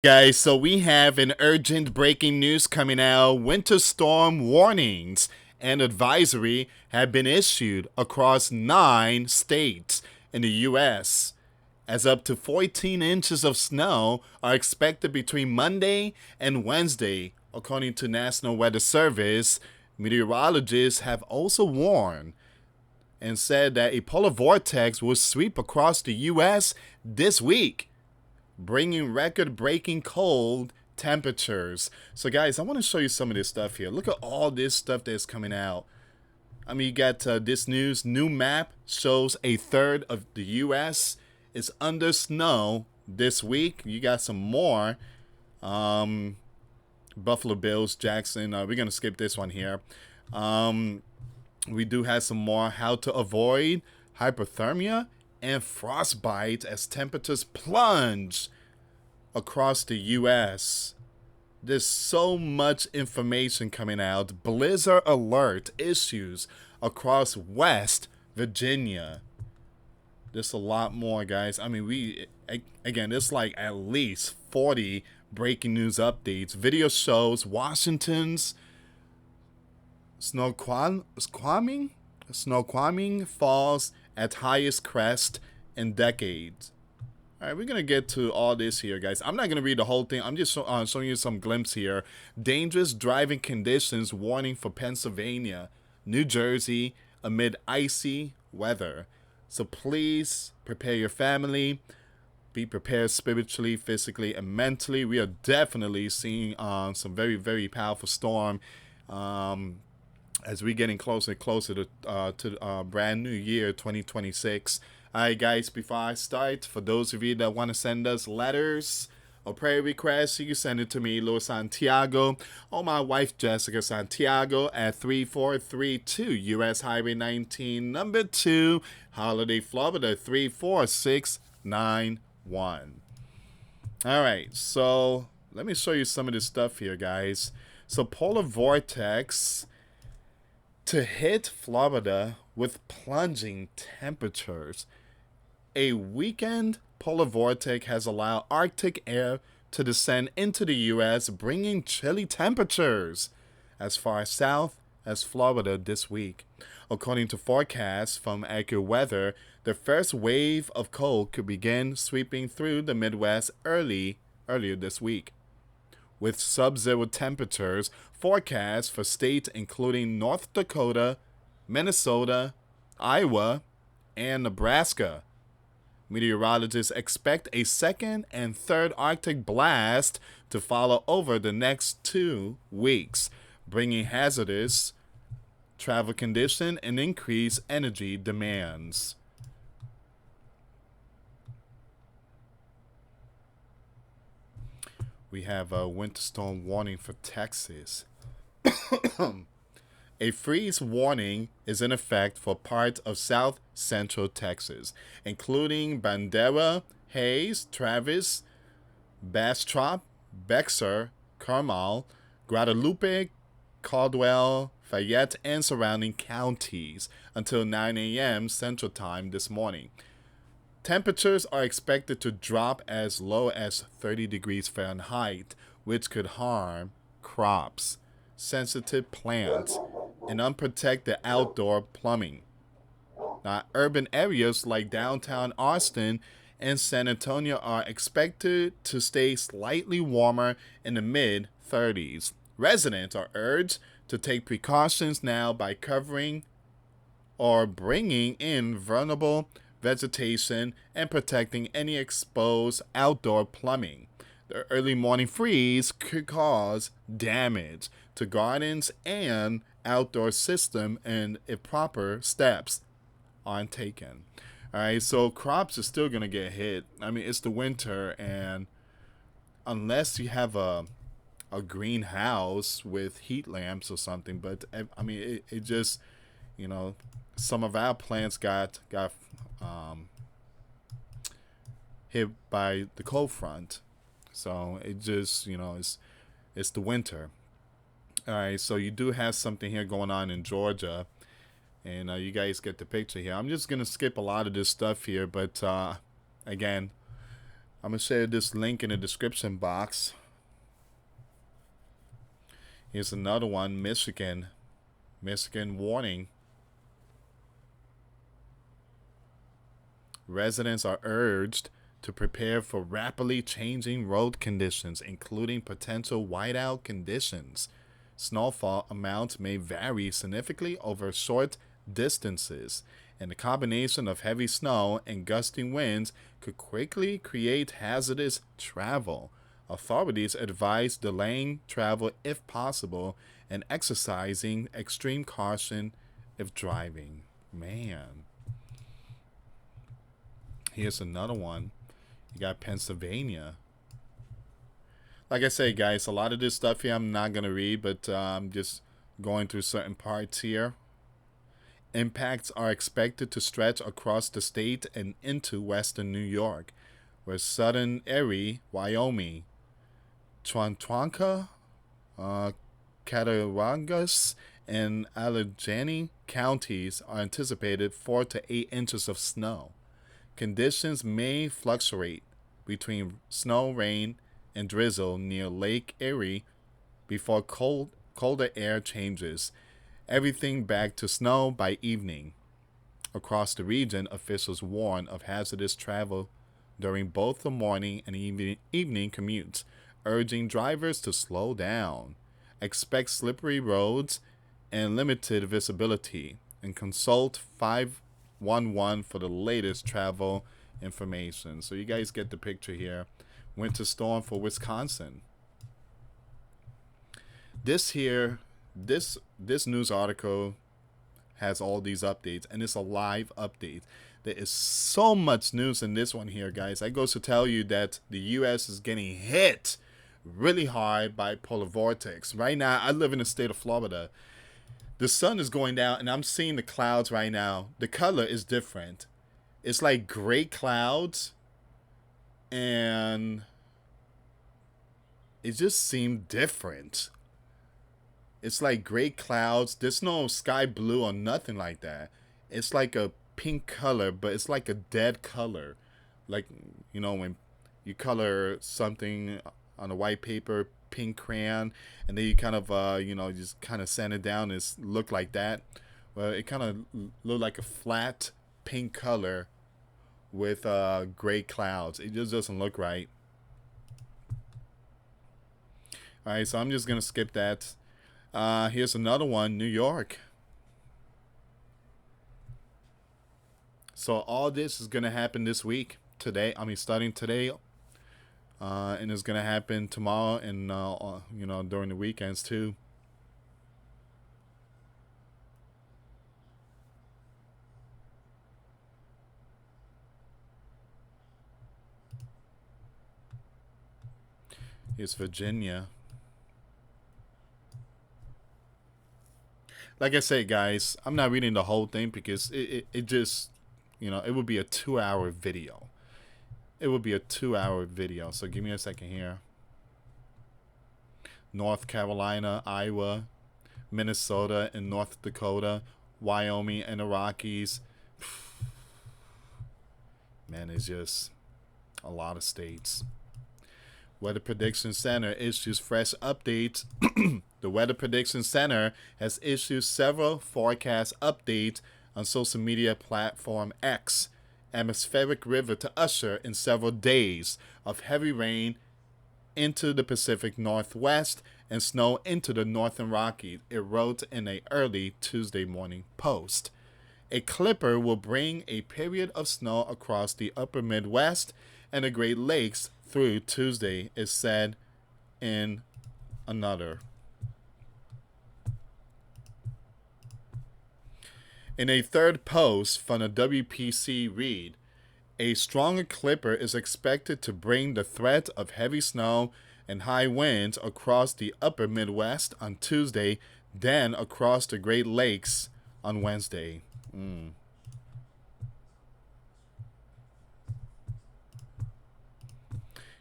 Guys, so we have an urgent breaking news coming out. Winter storm warnings and advisory have been issued across 9 states in the US, as up to 14 inches of snow are expected between Monday and Wednesday, according to National Weather Service. Meteorologists have also warned and said that a polar vortex will sweep across the US this week, bringing record-breaking cold temperatures. So guys, I want to show you some of this stuff here. Look at all this stuff that's coming out. I mean, you got this new map shows a third of the U.S. is under snow this week. You got some more. Buffalo Bills, Jackson. We're going to skip this one here. We do have some more how to avoid hypothermia and frostbite as temperatures plunge across the U.S. There's so much information coming out. Blizzard alert issues across West Virginia. There's a lot more, guys. I mean, again, there's like at least 40 breaking news updates. Video shows Washington's snoqualming falls at highest crest in decades. All right, we're going to get to all this here, guys. I'm not going to read the whole thing. I'm just showing you some glimpse here. Dangerous driving conditions warning for Pennsylvania, New Jersey amid icy weather. So please prepare your family. Be prepared spiritually, physically, and mentally. We are definitely seeing some very, very powerful storm as we're getting closer and closer to brand new year 2026. All right, guys, before I start, for those of you that want to send us letters or prayer requests, you can send it to me, US Santiago, or my wife, Jessica Santiago, at 3432 US Highway 19, number 2, Holiday, Florida, 34691. All right, so let me show you some of this stuff here, guys. So polar vortex to hit Florida with plunging temperatures. A weekend polar vortex has allowed Arctic air to descend into the U.S., bringing chilly temperatures as far south as Florida this week. According to forecasts from AccuWeather, the first wave of cold could begin sweeping through the Midwest earlier this week, with sub-zero temperatures forecast for states including North Dakota, Minnesota, Iowa, and Nebraska. Meteorologists expect a second and third Arctic blast to follow over the next 2 weeks, bringing hazardous travel conditions and increased energy demands. We have a winter storm warning for Texas. A freeze warning is in effect for parts of south central Texas, including Bandera, Hayes, Travis, Bastrop, Bexar, Carmel, Guadalupe, Caldwell, Fayette, and surrounding counties until 9 a.m. Central Time this morning. Temperatures are expected to drop as low as 30 degrees Fahrenheit, which could harm crops, sensitive plants, and unprotected outdoor plumbing. Now, urban areas like downtown Austin and San Antonio are expected to stay slightly warmer in the mid-30s. Residents are urged to take precautions now by covering or bringing in vulnerable vegetation and protecting any exposed outdoor plumbing. The early morning freeze could cause damage to gardens and outdoor system, and if proper steps aren't taken. All right, so crops are still gonna get hit. I mean, it's the winter, and unless you have a greenhouse with heat lamps or something, but I mean, it just, some of our plants got hit by the cold front, so it just, it's the winter. All right, so you do have something here going on in Georgia, and you guys get the picture here. I'm just gonna skip a lot of this stuff here, but again, I'm going to share this link in the description box. Here's another one, Michigan. Michigan warning. Residents are urged to prepare for rapidly changing road conditions, including potential whiteout conditions. Snowfall amounts may vary significantly over short distances, and the combination of heavy snow and gusting winds could quickly create hazardous travel. Authorities advise delaying travel if possible and exercising extreme caution if driving. Man. Here's another one. You got Pennsylvania. Like I say, guys, a lot of this stuff here I'm not going to read, but I'm just going through certain parts here. Impacts are expected to stretch across the state and into western New York, where southern Erie, Wyoming, Chontanka, Cattaraugus, and Allegheny counties are anticipated 4 to 8 inches of snow. Conditions may fluctuate between snow, rain, and drizzle near Lake Erie before colder air changes everything back to snow by evening. Across the region, officials warn of hazardous travel during both the morning and evening commutes, urging drivers to slow down, expect slippery roads and limited visibility, and consult 511 for the latest travel information. So you guys get the picture here. Winter storm for Wisconsin. This news article has all these updates, and it's a live update. There is so much news in this one here, guys. That goes to tell you that the U.S. is getting hit really hard by polar vortex. Right now, I live in the state of Florida. The sun is going down, and I'm seeing the clouds right now. The color is different. It's like gray clouds, and it just seemed different. It's like gray clouds. There's no sky blue or nothing like that. It's like a pink color, but it's like a dead color. Like, you know, when you color something on a white paper, pink crayon, and then you kind of, just kind of sand it down and look like that. Well, it kind of looked like a flat pink color with gray clouds. It just doesn't look right. All right, so I'm just going to skip that. Here's another one, New York. So all this is going to happen this week, starting today, and it's going to happen tomorrow and, during the weekends too. Here's Virginia. Like I said, guys, I'm not reading the whole thing because it just, it would be a 2-hour video. It would be a 2-hour video. So give me a second here. North Carolina, Iowa, Minnesota, and North Dakota, Wyoming, and the Rockies. Man, it's just a lot of states. Weather Prediction Center issues fresh updates. The Weather Prediction Center has issued several forecast updates on social media platform X. Atmospheric river to usher in several days of heavy rain into the Pacific Northwest and snow into the Northern Rockies, it wrote in an early Tuesday morning post. A clipper will bring a period of snow across the upper Midwest and the Great Lakes through Tuesday, is said in another. In a third post from the WPC read, a stronger clipper is expected to bring the threat of heavy snow and high winds across the upper Midwest on Tuesday, then across the Great Lakes on Wednesday.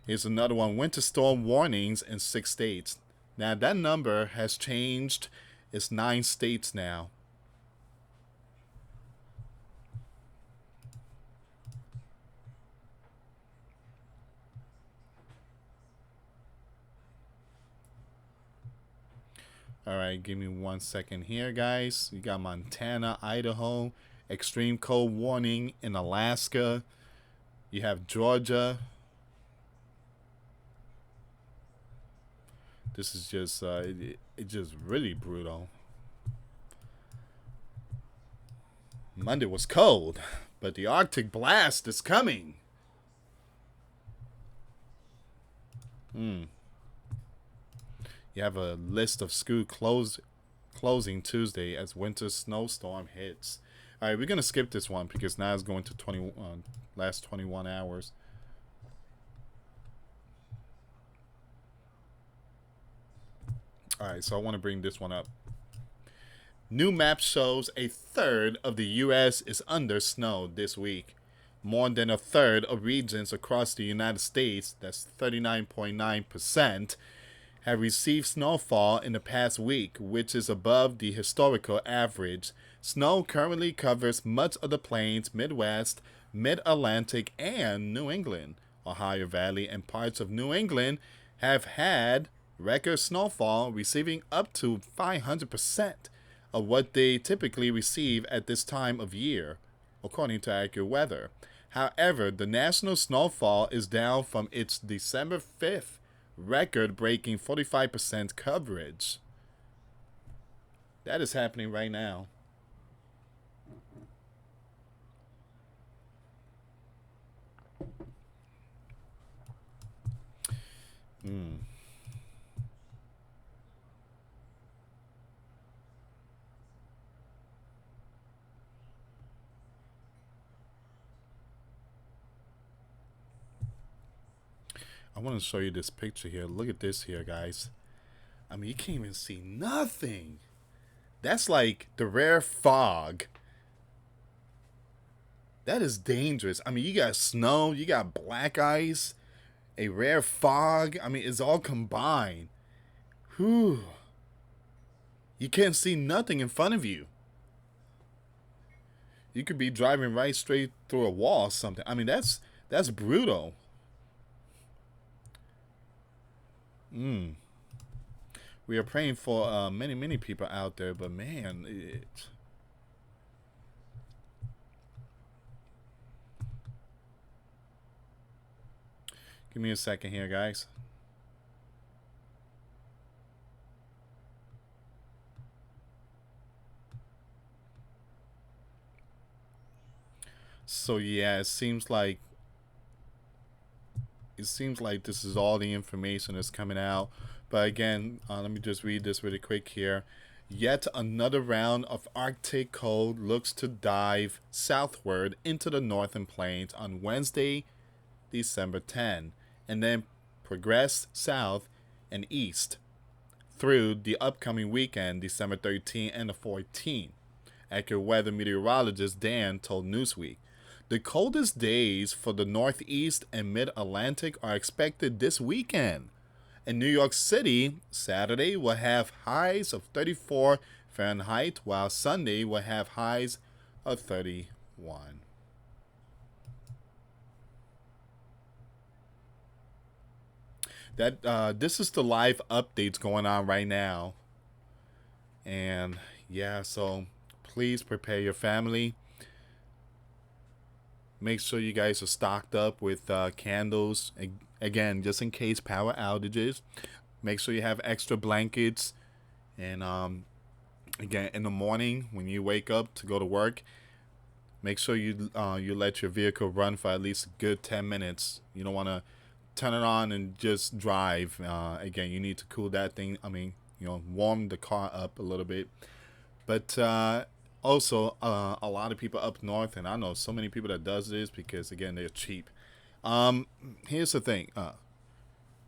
Here's another one. Winter storm warnings in 6 states. Now, that number has changed. It's 9 states now. All right, give me 1 second here, guys. You got Montana, Idaho, extreme cold warning in Alaska. You have Georgia. This is just it's just really brutal. Monday was cold, but the Arctic blast is coming. You have a list of school closing Tuesday as winter snowstorm hits. All right, we're gonna skip this one because now it's going to last 21 hours. All right, so I want to bring this one up. New map shows a third of the U.S. is under snow this week. More than a third of regions across the United States, that's 39.9%, have received snowfall in the past week, which is above the historical average. Snow currently covers much of the plains, Midwest, Mid-Atlantic, and New England. Ohio Valley and parts of New England have had record snowfall, receiving up to 500% of what they typically receive at this time of year, according to AccuWeather. However, the national snowfall is down from its December 5th record-breaking 45% coverage. That is happening right now. I want to show you this picture here. Look at this here, guys. I mean, you can't even see nothing. That's like the rare fog. That is dangerous. I mean, you got snow, you got black ice, a rare fog. I mean, it's all combined. Whew. You can't see nothing in front of you. You could be driving right straight through a wall or something. I mean, that's brutal. We are praying for many people out there, but man, give me a second here, guys. So yeah, it seems like this is all the information that's coming out. But again, let me just read this really quick here. Yet another round of Arctic cold looks to dive southward into the northern plains on Wednesday, December 10, and then progress south and east through the upcoming weekend, December 13 and the 14th. AccuWeather meteorologist Dan told Newsweek. The coldest days for the Northeast and Mid-Atlantic are expected this weekend. In New York City, Saturday will have highs of 34 Fahrenheit, while Sunday will have highs of 31. This is the live updates going on right now. And yeah, so please prepare your family. Make sure you guys are stocked up with candles. Again, just in case power outages. Make sure you have extra blankets. And again, in the morning when you wake up to go to work, make sure you let your vehicle run for at least a good 10 minutes. You don't want to turn it on and just drive. Again, you need to cool that thing. I mean, warm the car up a little bit. But also, a lot of people up north, and I know so many people that does this because, again, they're cheap. Here's the thing.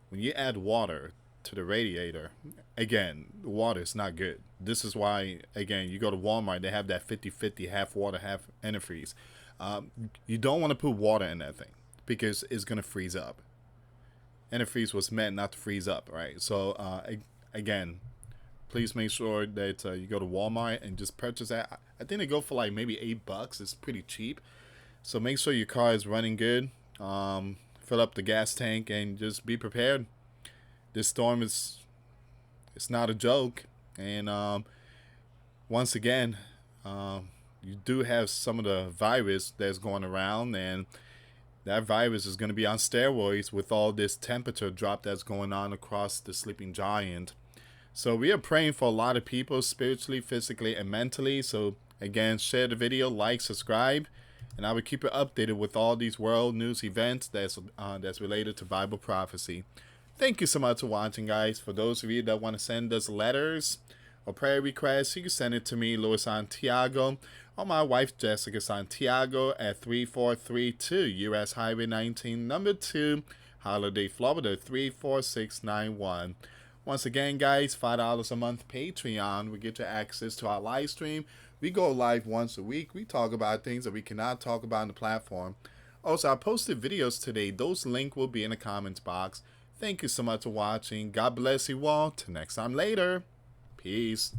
When you add water to the radiator, again, the water is not good. This is why, again, you go to Walmart, they have that 50-50, half water, half antifreeze. You don't want to put water in that thing because it's going to freeze up. Antifreeze was meant not to freeze up, right? So, again, please make sure that you go to Walmart and just purchase that. I think they go for like maybe $8. It's pretty cheap. So make sure your car is running good. Fill up the gas tank and just be prepared. This storm it's not a joke. And once again, um, you do have some of the virus that's going around, and that virus is going to be on steroids with all this temperature drop that's going on across the sleeping giant. So we are praying for a lot of people spiritually, physically, and mentally. So again, share the video, like, subscribe, and I will keep you updated with all these world news events that's related to Bible prophecy. Thank you so much for watching, guys. For those of you that want to send us letters or prayer requests, you can send it to me, US Santiago, or my wife, Jessica Santiago, at 3432 US Highway 19, number 2, Holiday, Florida, 34691. Once again, guys, $5 a month Patreon. We get you access to our live stream. We go live once a week. We talk about things that we cannot talk about on the platform. Also, I posted videos today. Those links will be in the comments box. Thank you so much for watching. God bless you all. Till next time later. Peace.